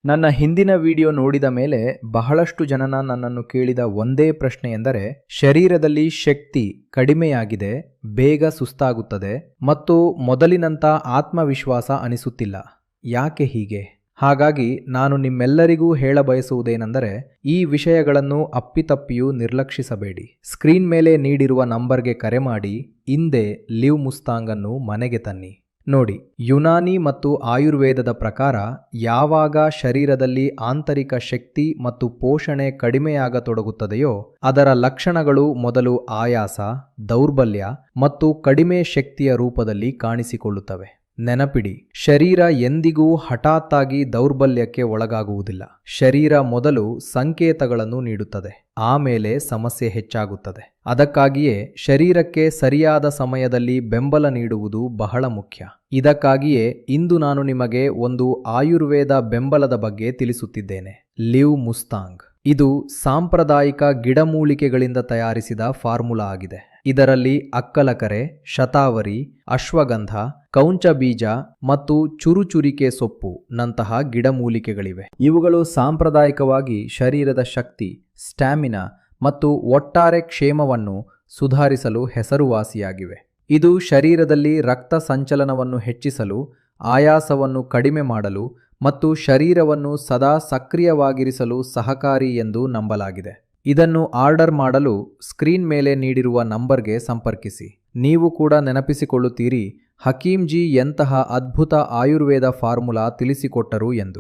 ನನ್ನ ಹಿಂದಿನ ವಿಡಿಯೋ ನೋಡಿದ ಮೇಲೆ ಬಹಳಷ್ಟು ನನ್ನನ್ನು ಕೇಳಿದ ಒಂದೇ ಪ್ರಶ್ನೆ ಎಂದರೆ, ಶರೀರದಲ್ಲಿ ಶಕ್ತಿ ಕಡಿಮೆಯಾಗಿದೆ, ಬೇಗ ಸುಸ್ತಾಗುತ್ತದೆ ಮತ್ತು ಮೊದಲಿನಂಥ ಆತ್ಮವಿಶ್ವಾಸ ಅನಿಸುತ್ತಿಲ್ಲ. ಯಾಕೆ ಹೀಗೆ? ಹಾಗಾಗಿ ನಾನು ನಿಮ್ಮೆಲ್ಲರಿಗೂ ಹೇಳಬಯಸುವುದೇನೆಂದರೆ, ಈ ವಿಷಯಗಳನ್ನು ಅಪ್ಪಿತಪ್ಪಿಯೂ ನಿರ್ಲಕ್ಷಿಸಬೇಡಿ. ಸ್ಕ್ರೀನ್ ಮೇಲೆ ನೀಡಿರುವ ನಂಬರ್ಗೆ ಕರೆ ಮಾಡಿ, ಇಂದೇ ಲಿವ್ ಮುಸ್ತಾಂಗ್ ಅನ್ನು ಮನೆಗೆ ತನ್ನಿ. ನೋಡಿ, ಯುನಾನಿ ಮತ್ತು ಆಯುರ್ವೇದದ ಪ್ರಕಾರ ಯಾವಾಗ ಶರೀರದಲ್ಲಿ ಆಂತರಿಕ ಶಕ್ತಿ ಮತ್ತು ಪೋಷಣೆ ಕಡಿಮೆಯಾಗತೊಡಗುತ್ತದೆಯೋ ಅದರ ಲಕ್ಷಣಗಳು ಮೊದಲು ಆಯಾಸ, ದೌರ್ಬಲ್ಯ ಮತ್ತು ಕಡಿಮೆ ಶಕ್ತಿಯ ರೂಪದಲ್ಲಿ ಕಾಣಿಸಿಕೊಳ್ಳುತ್ತವೆ. ನೆನಪಿಡಿ, ಶರೀರ ಎಂದಿಗೂ ಹಠಾತ್ತಾಗಿ ದೌರ್ಬಲ್ಯಕ್ಕೆ ಒಳಗಾಗುವುದಿಲ್ಲ. ಶರೀರ ಮೊದಲು ಸಂಕೇತಗಳನ್ನು ನೀಡುತ್ತದೆ, ಆಮೇಲೆ ಸಮಸ್ಯೆ ಹೆಚ್ಚಾಗುತ್ತದೆ. ಅದಕ್ಕಾಗಿಯೇ ಶರೀರಕ್ಕೆ ಸರಿಯಾದ ಸಮಯದಲ್ಲಿ ಬೆಂಬಲ ನೀಡುವುದು ಬಹಳ ಮುಖ್ಯ. ಇದಕ್ಕಾಗಿಯೇ ಇಂದು ನಾನು ನಿಮಗೆ ಒಂದು ಆಯುರ್ವೇದ ಬೆಂಬಲದ ಬಗ್ಗೆ ತಿಳಿಸುತ್ತಿದ್ದೇನೆ, ಲಿವ್ ಮುಸ್ತಾಂಗ್. ಇದು ಸಾಂಪ್ರದಾಯಿಕ ಗಿಡಮೂಲಿಕೆಗಳಿಂದ ತಯಾರಿಸಿದ ಫಾರ್ಮುಲಾ ಆಗಿದೆ. ಇದರಲ್ಲಿ ಅಕ್ಕಲಕರೆ, ಶತಾವರಿ, ಅಶ್ವಗಂಧ, ಕೌಂಚ ಬೀಜ ಮತ್ತು ಚುರುಚುರಿಕೆ ಸೊಪ್ಪು ನಂತಹ ಗಿಡಮೂಲಿಕೆಗಳಿವೆ. ಇವುಗಳು ಸಾಂಪ್ರದಾಯಿಕವಾಗಿ ಶರೀರದ ಶಕ್ತಿ, ಸ್ಟ್ಯಾಮಿನಾ ಮತ್ತು ಒಟ್ಟಾರೆ ಕ್ಷೇಮವನ್ನು ಸುಧಾರಿಸಲು ಹೆಸರುವಾಸಿಯಾಗಿವೆ. ಇದು ಶರೀರದಲ್ಲಿ ರಕ್ತ ಸಂಚಲನವನ್ನು ಹೆಚ್ಚಿಸಲು, ಆಯಾಸವನ್ನು ಕಡಿಮೆ ಮಾಡಲು ಮತ್ತು ಶರೀರವನ್ನು ಸದಾ ಸಕ್ರಿಯವಾಗಿರಿಸಲು ಸಹಕಾರಿ ಎಂದು ನಂಬಲಾಗಿದೆ. ಇದನ್ನು ಆರ್ಡರ್ ಮಾಡಲು ಸ್ಕ್ರೀನ್ ಮೇಲೆ ನೀಡಿರುವ ನಂಬರ್ಗೆ ಸಂಪರ್ಕಿಸಿ. ನೀವು ಕೂಡ ನೆನಪಿಸಿಕೊಳ್ಳುತ್ತೀರಿ, ಹಕೀಮ್ ಜಿ ಎಂತಹ ಅದ್ಭುತ ಆಯುರ್ವೇದ ಫಾರ್ಮುಲಾ ತಿಳಿಸಿಕೊಟ್ಟರು ಎಂದು.